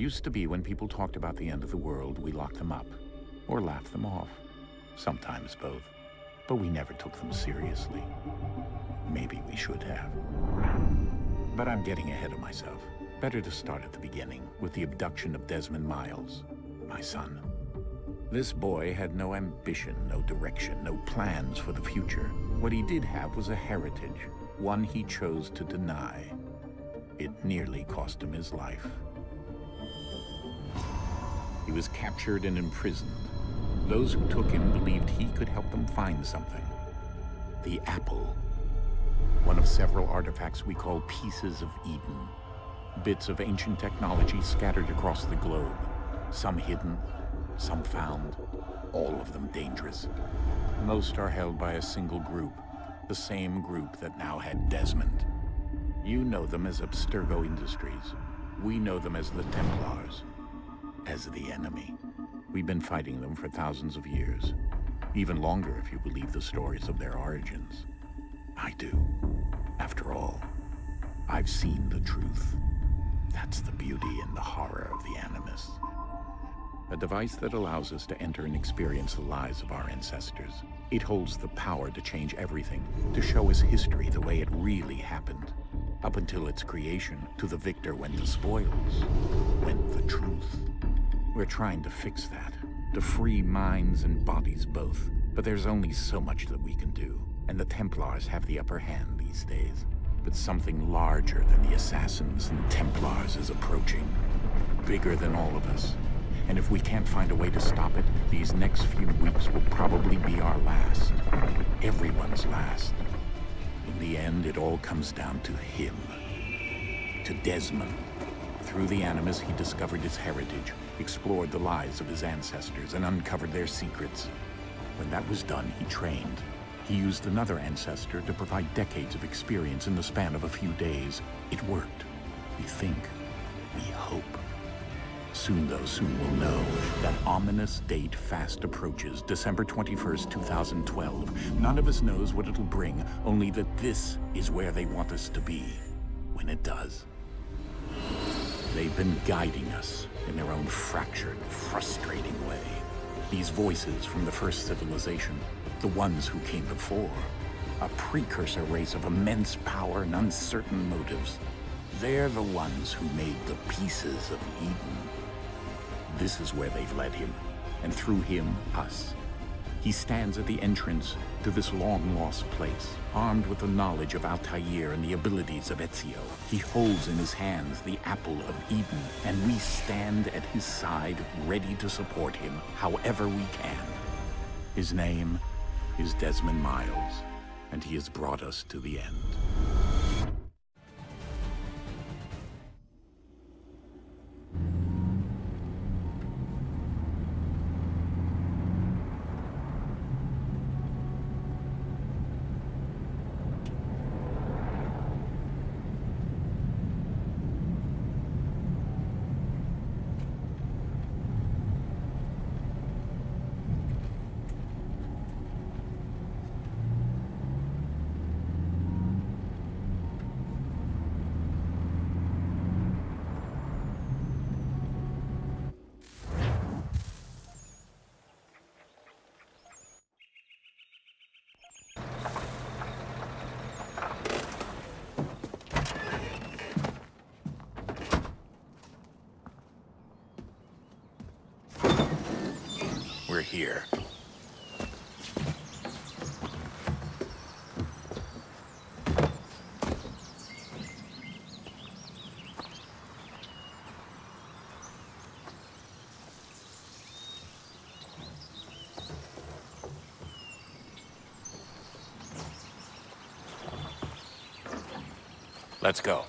Used to be when people talked about the end of the world, we locked them up, or laughed them off. Sometimes both. But we never took them seriously. Maybe we should have. But I'm getting ahead of myself. Better to start at the beginning, with the abduction of Desmond Miles, my son. This boy had no ambition, no direction, no plans for the future. What he did have was a heritage, one he chose to deny. It nearly cost him his life. He was captured and imprisoned. Those who took him believed he could help them find something. The apple. One of several artifacts we call pieces of Eden. Bits of ancient technology scattered across the globe. Some hidden, some found, all of them dangerous. Most are held by a single group, the same group that now had Desmond. You know them as Abstergo Industries. We know them as the Templars, as the enemy. We've been fighting them for thousands of years, even longer if you believe the stories of their origins. I do. After all, I've seen the truth. That's the beauty and the horror of the Animus. A device that allows us to enter and experience the lives of our ancestors. It holds the power to change everything, to show us history the way it really happened. Up until its creation, to the victor went the spoils, went the truth. We're trying to fix that, to free minds and bodies both. But there's only so much that we can do, and the Templars have the upper hand these days. But something larger than the Assassins and Templars is approaching, bigger than all of us. And if we can't find a way to stop it, these next few weeks will probably be our last. Everyone's last. In the end, it all comes down to him. To Desmond. Through the Animus, he discovered his heritage, explored the lives of his ancestors, and uncovered their secrets. When that was done, he trained. He used another ancestor to provide decades of experience in the span of a few days. It worked. We think. We hope. Soon, though, soon we'll know. That ominous date fast approaches, December 21st, 2012. None of us knows what it'll bring, only that this is where they want us to be, when it does. They've been guiding us in their own fractured, frustrating way. These voices from the first civilization, the ones who came before, a precursor race of immense power and uncertain motives. They're the ones who made the pieces of Eden. This is where they've led him, and through him, us. He stands at the entrance to this long-lost place, armed with the knowledge of Altair and the abilities of Ezio. He holds in his hands the apple of Eden, and we stand at his side, ready to support him however we can. His name is Desmond Miles, and he has brought us to the end. We're here. Let's go.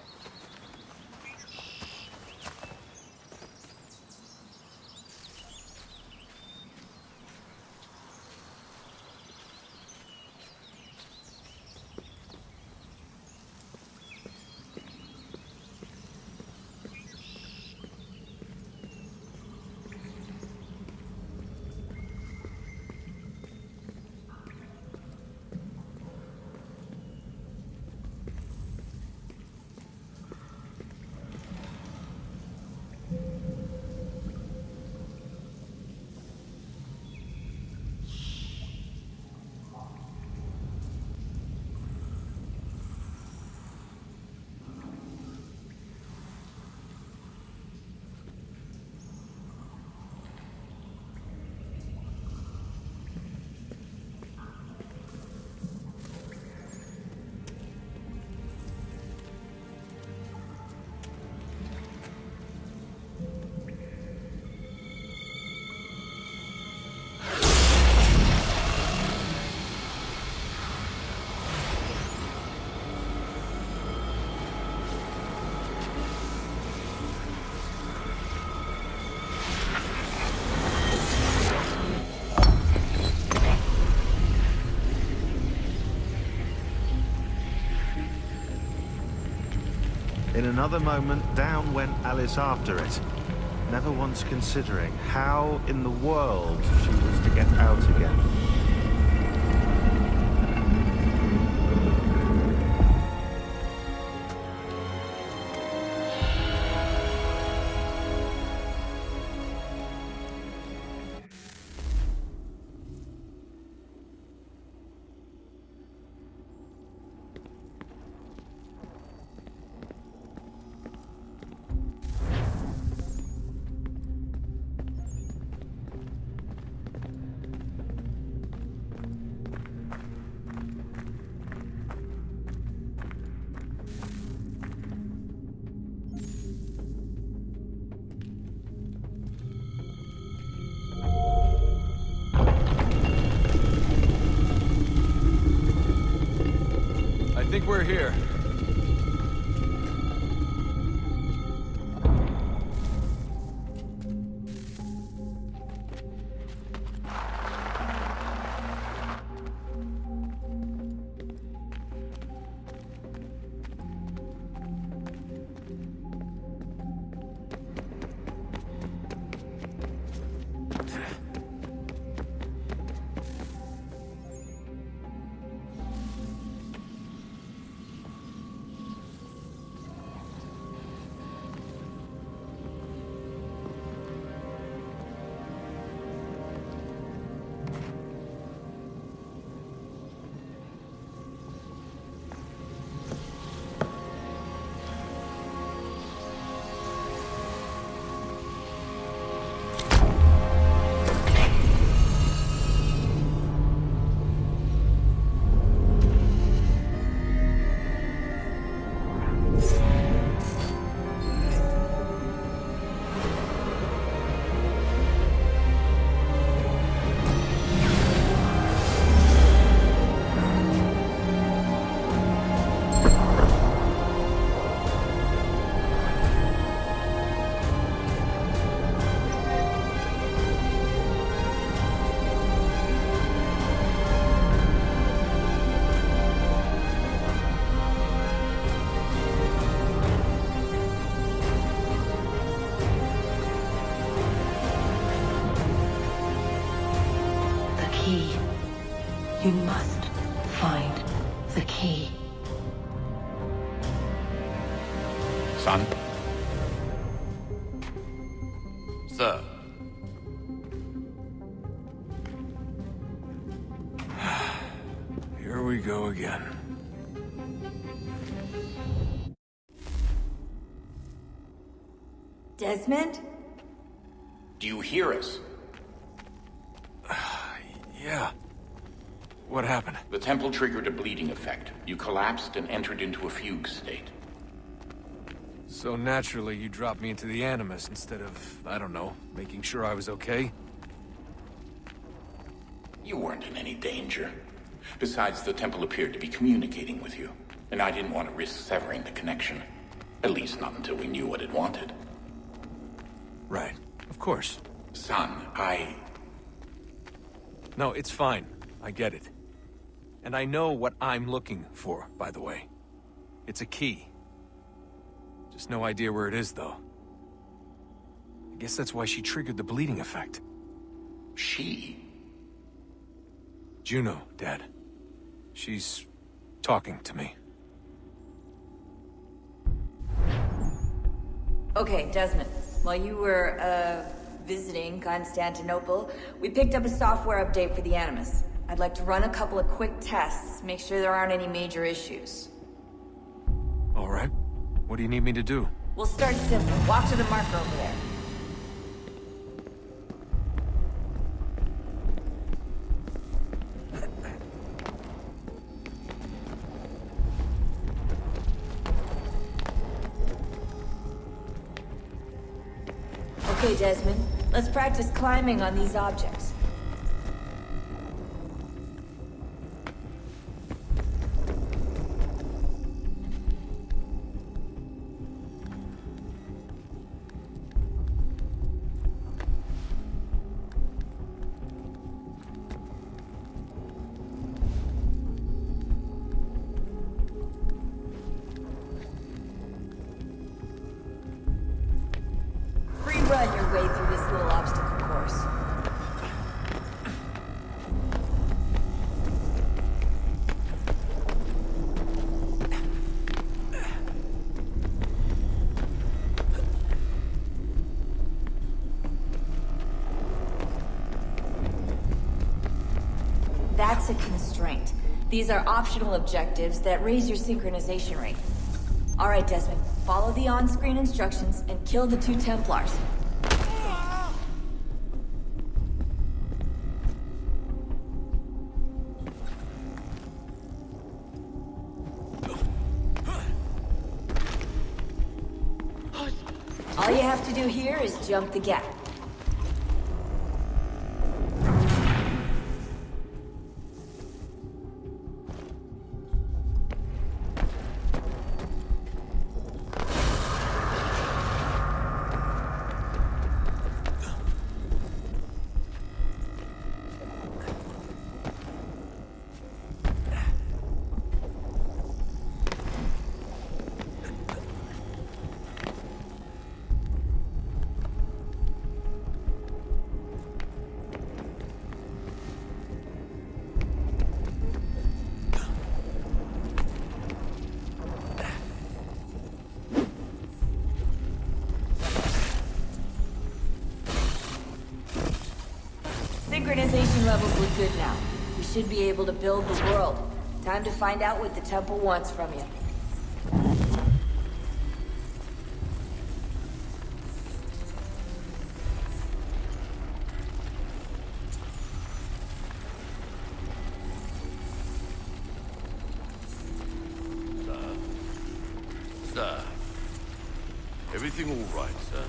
another moment, down went Alice after it, never once considering how in the world she was to get out again. I think we're here. You must find the key. Son? Sir. Here we go again. Desmond? Do you hear us? Yeah. What happened? The temple triggered a bleeding effect. You collapsed and entered into a fugue state. So naturally, you dropped me into the Animus instead of, I don't know, making sure I was okay? You weren't in any danger. Besides, the temple appeared to be communicating with you, and I didn't want to risk severing the connection. At least not until we knew what it wanted. Right. Of course. Son, No, it's fine. I get it. And I know what I'm looking for, by the way. It's a key. Just no idea where it is, though. I guess that's why she triggered the bleeding effect. She? Juno, Dad. She's talking to me. Okay, Desmond. While you were, visiting Constantinople, we picked up a software update for the Animus. I'd like to run a couple of quick tests, make sure there aren't any major issues. All right. What do you need me to do? We'll start simple. Walk to the marker over there. Okay, Desmond. Let's practice climbing on these objects. That's a constraint. These are optional objectives that raise your synchronization rate. Alright, Desmond. Follow the on-screen instructions and kill the 2 Templars. All you have to do here is jump the gap. Synchronization levels look good now. We should be able to build the world. Time to find out what the temple wants from you. Sir. Everything all right, sir?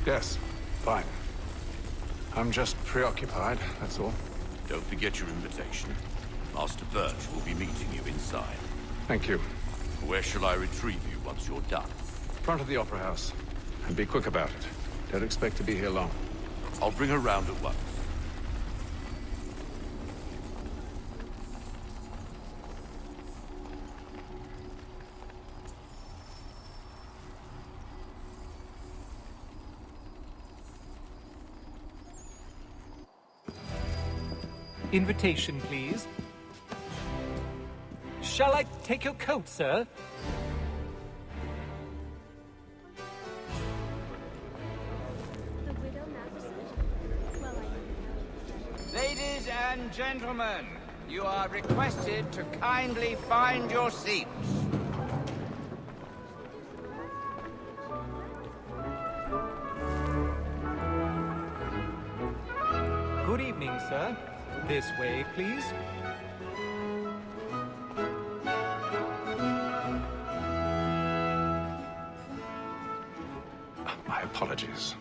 Yes, fine. I'm just preoccupied, that's all. Don't forget your invitation. Master Birch will be meeting you inside. Thank you. Where shall I retrieve you once you're done? Front of the Opera House. And be quick about it. Don't expect to be here long. I'll bring her round at once. Invitation, please. Shall I take your coat, sir? Ladies and gentlemen, you are requested to kindly find your seats. Good evening, sir. This way, please. My apologies.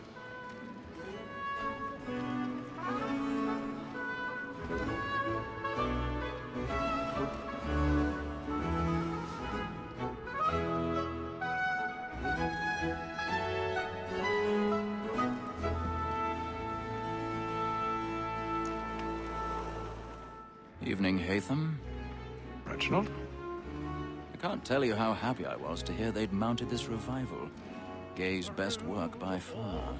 Evening, Hatham. Reginald? I can't tell you how happy I was to hear they'd mounted this revival. Gay's best work by far.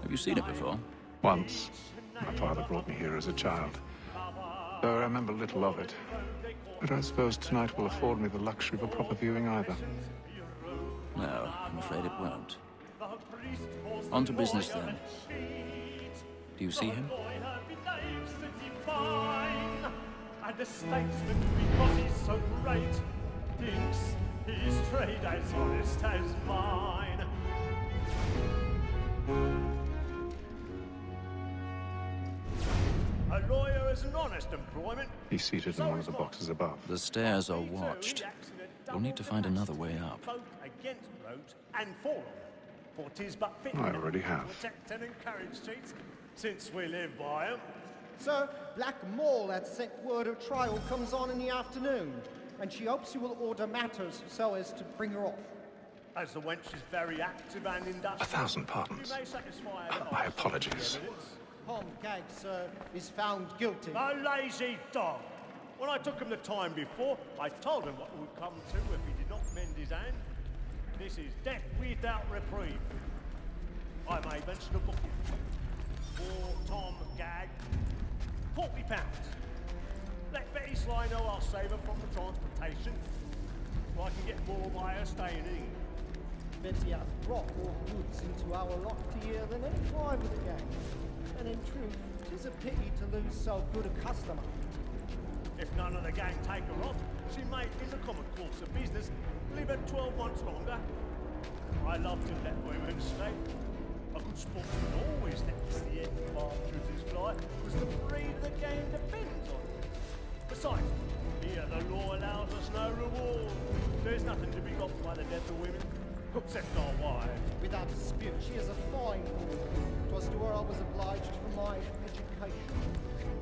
Have you seen it before? Once. My father brought me here as a child. Though I remember little of it. But I suppose tonight will afford me the luxury of a proper viewing either. No, I'm afraid it won't. On to business, then. Do you see him? And the statesman, because he's so great, thinks his trade as honest as mine. A lawyer is an honest employment. He's seated in one of the boxes above. The stairs are watched. We'll need to find another way up. Vote against roads and for them. For 'tis but fit I already have. protect and encourage streets, since we live by 'em. Sir, Black Mall had sent word of trial comes on in the afternoon, and she hopes you will order matters so as to bring her off. As the wench is very active and industrious, 1,000 pardons. you may satisfy her My with apologies. evidence. Tom Gag, sir, is found guilty. A lazy dog. When I took him the time before, I told him what would come to if he did not mend his hand. This is death without reprieve. I may mention a booking. For Tom Gag, £40. Let Betty Sly know I'll save her from the transportation, so I can get more by her staying in. Betty has brought more goods into our lot here than any private gang. And in truth, 'tis a pity to lose so good a customer. If none of the gang take her on, she may, in the common course of business, live her 12 months longer. I love to let women sleep. A good sportsman always lets the end partridges fly, because the breed of the game depends on it. Besides, here the law allows us no reward. There's nothing to be got by the death of women, except our wives. Without dispute, she is a fine woman. 'Twas to her I was obliged for my education.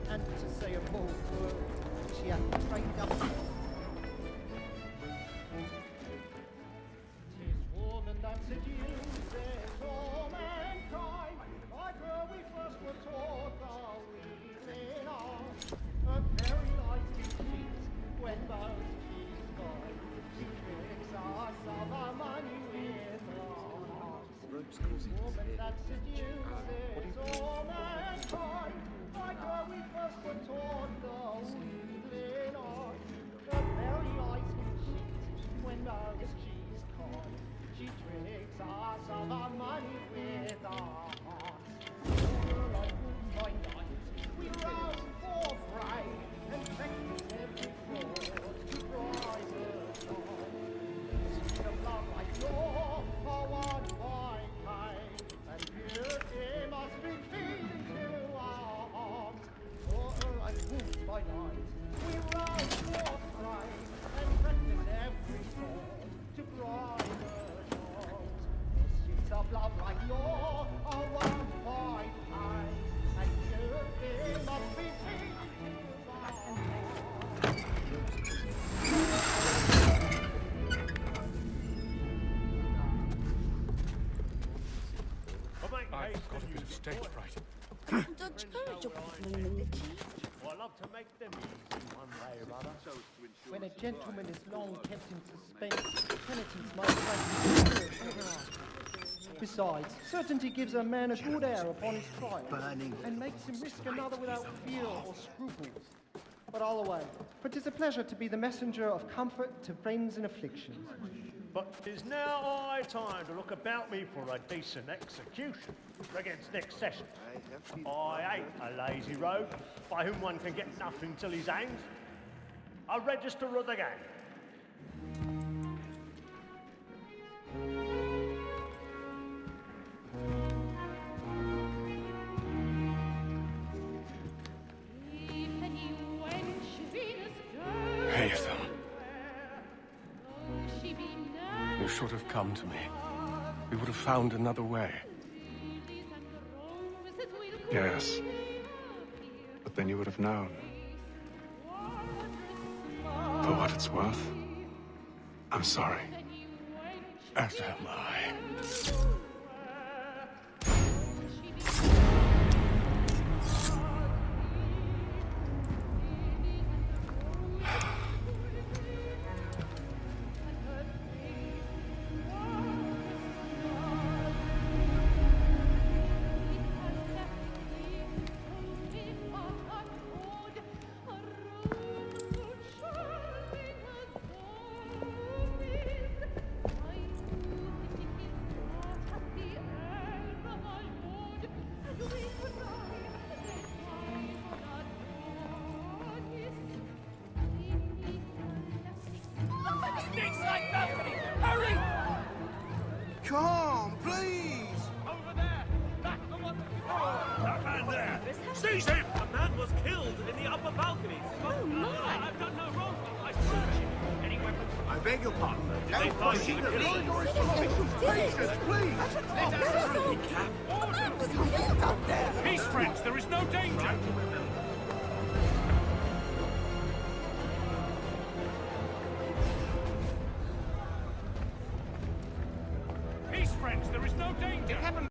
And to say a bold word, she hath trained up. 'Tis woman that seduces all mankind, like her we first were taught the reason of. Her very lies we cheat when most she's gone. She tricks us of our money with wrongs. Woman that seduces all mankind, like her we first were taught the reason of. Her very lies we cheat when most she's caught. She tricks us of our money with our hearts. Like moons by night, we rouse for fray and practice every fraud to prize her joy. Sweet of love like law, for one fine pain, and beauty must be feed into our arms. For like moons by night, we rouse for fray and practice every fraud to prize her joy. Sweet of love like law, for one fine pain, and beauty must be feed into our arms. I've got a bit of stage fright. Well, I love to make them easy one way or other. When a gentleman is long kept in suspense, penitence may break. Besides, certainty gives a man a good air upon his trial, and makes him risk another without fear or scruples. But all away, for 'tis a pleasure to be the messenger of comfort to friends in affliction. But 'tis now high time to look about me for a decent execution against next session. I ain't a lazy rogue by whom one can get nothing till he's hanged. A register of the gang. Hey, Ethel. You should have come to me. We would have found another way. Yes. But then you would have known. For what it's worth, I'm sorry. As am I. Come, please! Over there! Back the one! That man there! Seize him! A man was killed in the upper balcony. Oh, my! I've done no wrong. I searched him. Any weapons? I beg your pardon. Did they find you? Please! Peace, friends. There is no danger.